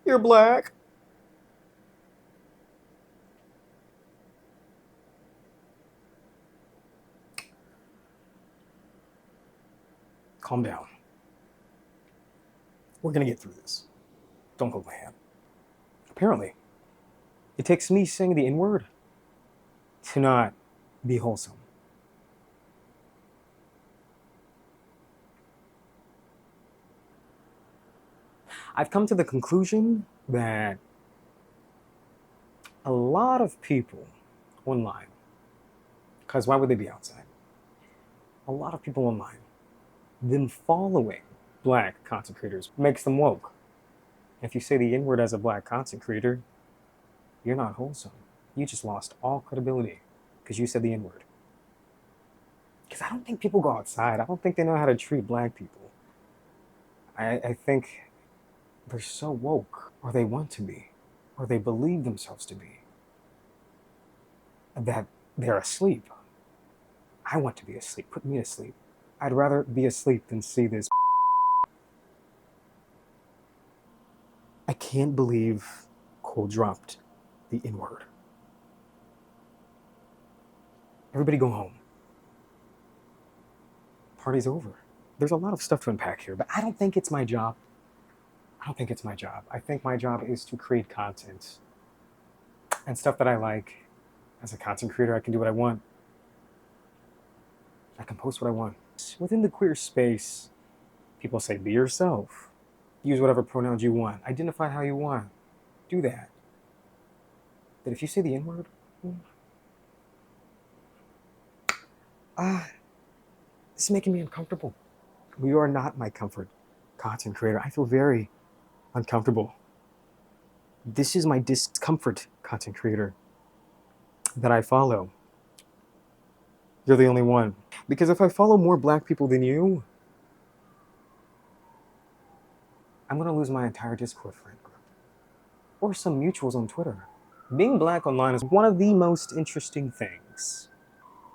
You're black. Calm down. We're gonna get through this. Don't hold my hand. Apparently, it takes me saying the N-word to not be wholesome. I've come to the conclusion that a lot of people online, because why would they be outside? A lot of people online, them following black content creators makes them woke. If you say the N-word as a black content creator, you're not wholesome. You just lost all credibility because you said the N-word. Because I don't think people go outside. I don't think they know how to treat black people. I think they're so woke, or they want to be, or they believe themselves to be, that they're asleep. I want to be asleep. Put me to sleep. I'd rather be asleep than see this. I can't believe Cole dropped the N-word. Everybody go home. Party's over. There's a lot of stuff to unpack here, but I don't think it's my job. I don't think it's my job. I think my job is to create content and stuff that I like. As a content creator, I can do what I want. I can post what I want. Within the queer space, people say, be yourself. Use whatever pronouns you want. Identify how you want. Do that. But if you say the N-word, it's making me uncomfortable. You are not my comfort content creator. I feel very uncomfortable. This is my discomfort content creator that I follow. You're the only one. Because if I follow more black people than you, I'm going to lose my entire Discord friend group. Or some mutuals on Twitter. Being black online is one of the most interesting things.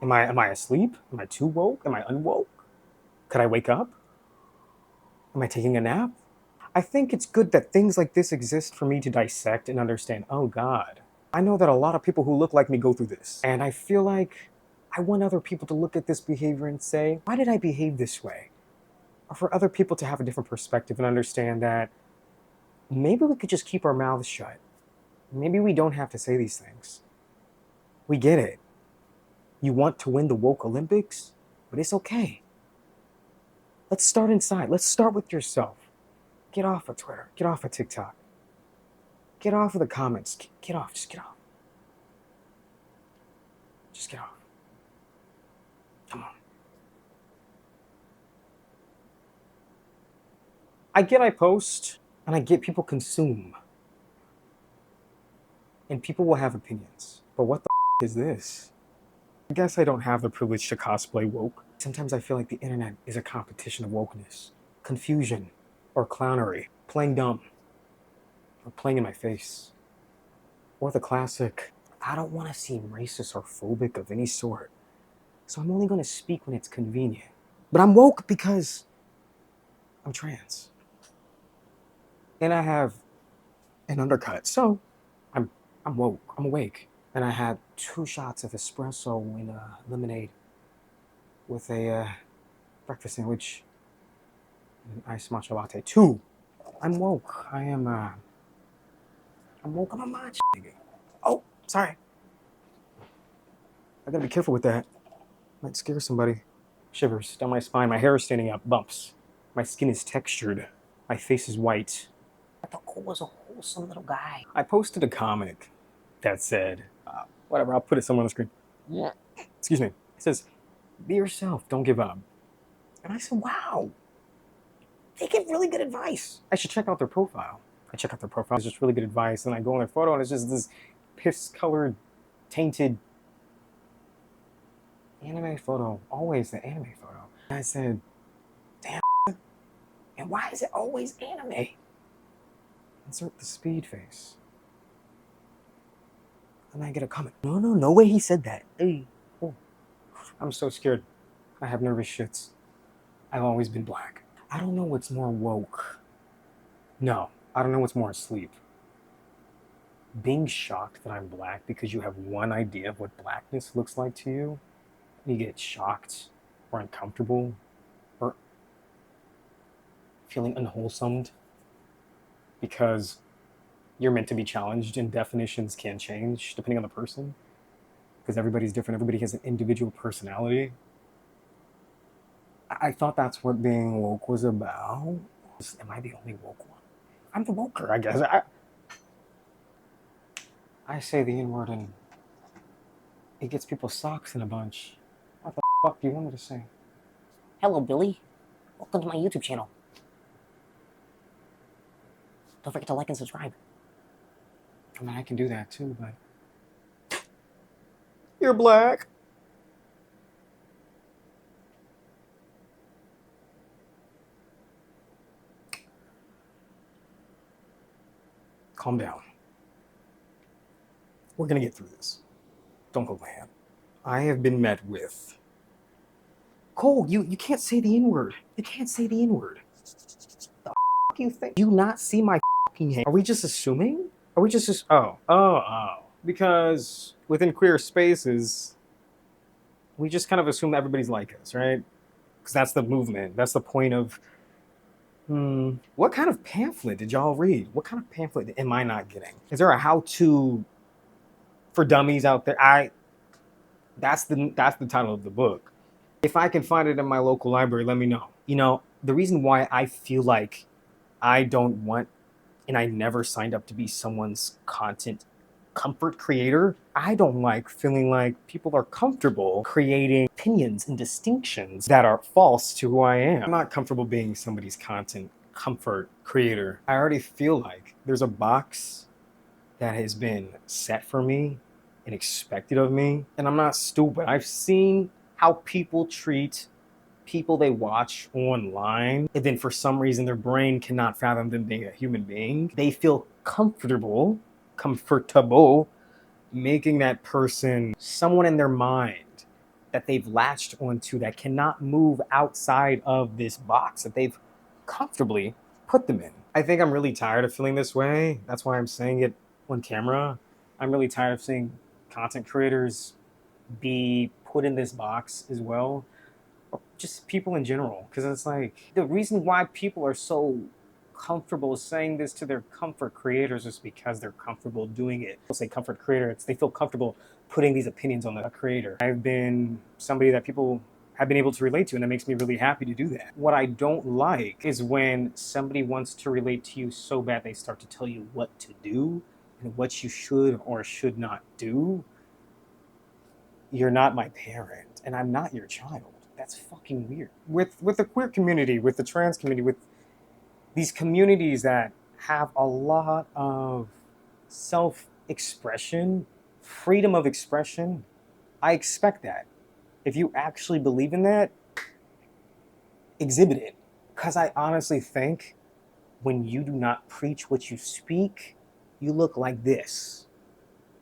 Am I asleep? Am I too woke? Am I unwoke? Could I wake up? Am I taking a nap? I think it's good that things like this exist for me to dissect and understand, oh God. I know that a lot of people who look like me go through this. And I feel like I want other people to look at this behavior and say, why did I behave this way? Or for other people to have a different perspective and understand that maybe we could just keep our mouths shut. Maybe we don't have to say these things. We get it. You want to win the woke Olympics, but it's okay. Let's start inside. Let's start with yourself. Get off of Twitter. Get off of TikTok. Get off of the comments. Get off. Just get off. Just get off. Come on. I post, and I get people consume. And people will have opinions. But what the is this? I guess I don't have the privilege to cosplay woke. Sometimes I feel like the internet is a competition of wokeness, confusion, or clownery, playing dumb, or playing in my face. Or the classic, I don't want to seem racist or phobic of any sort, so I'm only going to speak when it's convenient. But I'm woke because I'm trans. And I have an undercut, so I'm woke, I'm awake. And I had 2 shots of espresso in lemonade with a breakfast sandwich and an iced matcha latte. 2. I'm woke. I'm woke. I'm a matcha nigga. Oh, sorry. I gotta be careful with that. Might scare somebody. Shivers down my spine. My hair is standing up. Bumps. My skin is textured. My face is white. I thought Cole was a wholesome little guy. I posted a comic that said, whatever, I'll put it somewhere on the screen. Yeah. Excuse me. It says, be yourself, don't give up. And I said, wow, they give really good advice. I should check out their profile. I check out their profile. It's just really good advice. And I go on their photo and it's just this piss-colored, tainted anime photo. Always the anime photo. And I said, damn, and why is it always anime? Insert the speed face. And I get a comment. No way he said that. Hey. Oh. I'm so scared. I have nervous shits. I've always been black. I don't know what's more woke. No, I don't know what's more asleep. Being shocked that I'm black because you have one idea of what blackness looks like to you, and you get shocked or uncomfortable or feeling unwholesomed because you're meant to be challenged and definitions can change depending on the person because everybody's different. Everybody has an individual personality. I thought that's what being woke was about. Am I the only woke one? I'm the woker, I guess. I say the N word and it gets people's socks in a bunch. What the fuck do you want me to say? Hello, Billy. Welcome to my YouTube channel. Don't forget to like and subscribe. I mean, I can do that too, but you're black. Calm down. We're gonna get through this. Don't hold my hand. I have been met with Cole, you can't say the N-word. You can't say the N-word. The fuck you think? Do you not see my fucking hand? Are we just assuming? Are we just oh. Because within queer spaces, we just kind of assume everybody's like us, right? Because that's the movement. That's the point of what kind of pamphlet did y'all read? What kind of pamphlet am I not getting? Is there a how-to for dummies out there? That's the title of the book. If I can find it in my local library, let me know. You know, the reason why I feel like I don't want and I never signed up to be someone's content comfort creator. I don't like feeling like people are comfortable creating opinions and distinctions that are false to who I am. I'm not comfortable being somebody's content comfort creator. I already feel like there's a box that has been set for me and expected of me. And I'm not stupid. I've seen how people treat people they watch online, and then for some reason their brain cannot fathom them being a human being. They feel comfortable making that person someone in their mind that they've latched onto that cannot move outside of this box that they've comfortably put them in. I think I'm really tired of feeling this way. That's why I'm saying it on camera. I'm really tired of seeing content creators be put in this box as well. Just people in general, because it's like the reason why people are so comfortable saying this to their comfort creators is because they're comfortable doing it. I'll say comfort creator, they feel comfortable putting these opinions on the creator. I've been somebody that people have been able to relate to, and that makes me really happy to do that. What I don't like is when somebody wants to relate to you so bad they start to tell you what to do and what you should or should not do. You're not my parent, and I'm not your child. That's fucking weird. With the queer community, with the trans community, with these communities that have a lot of self-expression, freedom of expression, I expect that. If you actually believe in that, exhibit it. Because I honestly think when you do not preach what you speak, you look like this.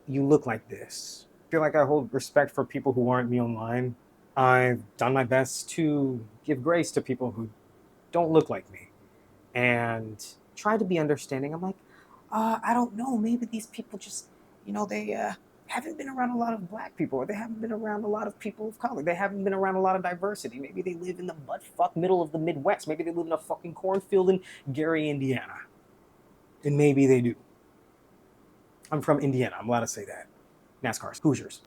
You look like this. I feel like I hold respect for people who aren't me online. I've done my best to give grace to people who don't look like me and try to be understanding. I'm like, I don't know, maybe these people just, they haven't been around a lot of black people, or they haven't been around a lot of people of color. They haven't been around a lot of diversity. Maybe they live in the butt fuck middle of the Midwest. Maybe they live in a fucking cornfield in Gary, Indiana. And maybe they do. I'm from Indiana. I'm allowed to say that. NASCAR, Hoosiers.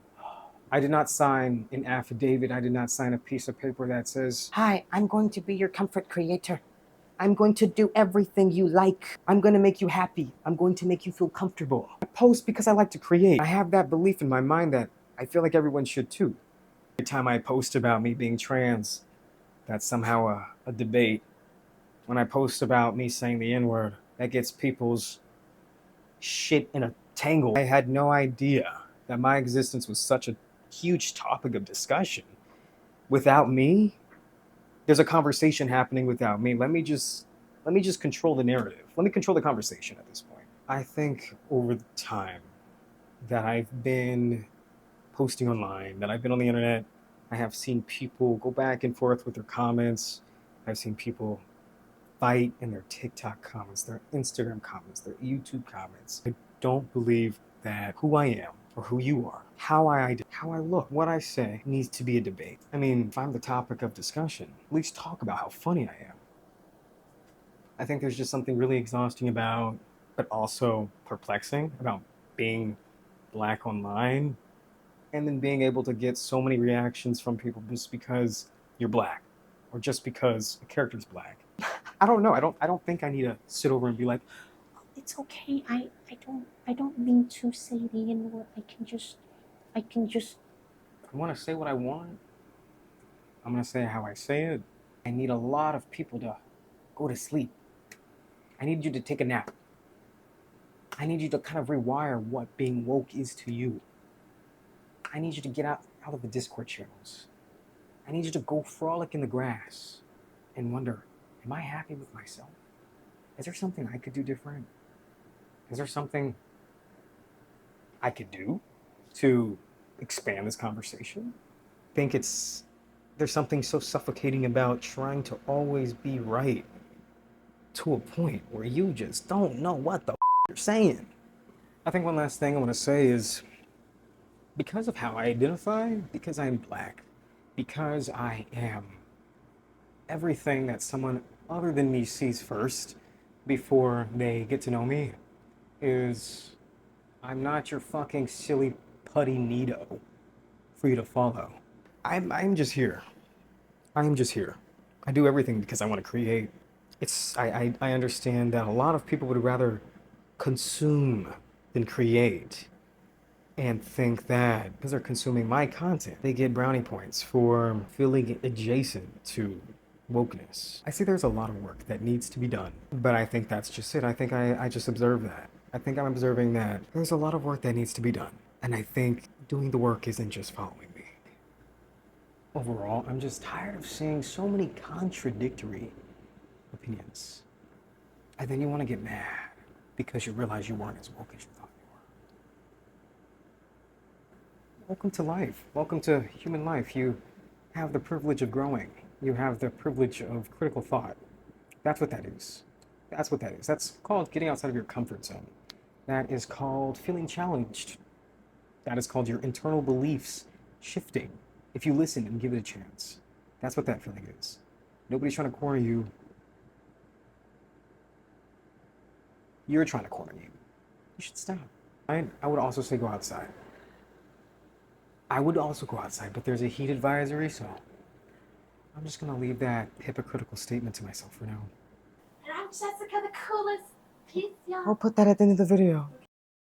I did not sign an affidavit. I did not sign a piece of paper that says, Hi, I'm going to be your comfort creator. I'm going to do everything you like. I'm going to make you happy. I'm going to make you feel comfortable. I post because I like to create. I have that belief in my mind that I feel like everyone should too. Every time I post about me being trans, that's somehow a debate. When I post about me saying the N-word, that gets people's shit in a tangle. I had no idea that my existence was such a huge topic of discussion. Without me, there's a conversation happening without me. Let me just control the narrative. Let me control the conversation at this point. I think over the time that I've been posting online, that I've been on the internet, I have seen people go back and forth with their comments. I've seen people fight in their TikTok comments, their Instagram comments, their YouTube comments. I don't believe that who I am or who you are, how I look, what I say needs to be a debate. I mean, if I'm the topic of discussion, at least talk about how funny I am. I think there's just something really exhausting about, but also perplexing about being black online and then being able to get so many reactions from people just because you're black or just because a character's black. I don't know. I don't think I need to sit over and be like, It's okay. I don't mean to say the N word. I can just I want to say what I want. I'm going to say how I say it. I need a lot of people to go to sleep. I need you to take a nap. I need you to kind of rewire what being woke is to you. I need you to get out of the Discord channels. I need you to go frolic in the grass and wonder, am I happy with myself? Is there something I could do different? Is there something I could do to expand this conversation? I think there's something so suffocating about trying to always be right to a point where you just don't know what the you're saying. I think one last thing I want to say is because of how I identify, because I'm black, because I am everything that someone other than me sees first before they get to know me, is I'm not your fucking silly putty neato for you to follow. I'm just here. I'm just here. I do everything because I want to create. I understand that a lot of people would rather consume than create and think that because they're consuming my content, they get brownie points for feeling adjacent to wokeness. I see there's a lot of work that needs to be done, but I think that's just it. I think I just observe that. I think I'm observing that there's a lot of work that needs to be done. And I think doing the work isn't just following me. Overall, I'm just tired of seeing so many contradictory opinions. And then you want to get mad because you realize you weren't as woke as you thought you were. Welcome to life. Welcome to human life. You have the privilege of growing. You have the privilege of critical thought. That's what that is. That's what that is. That's called getting outside of your comfort zone. That is called feeling challenged. That is called your internal beliefs shifting if you listen and give it a chance. That's what that feeling is. Nobody's trying to corner you. You're trying to corner you. You should stop. I would also say go outside. I would also go outside, but there's a heat advisory, so I'm just gonna leave that hypocritical statement to myself for now. And I'm Jessica, the coolest. Peace, y'all. I'll put that at the end of the video.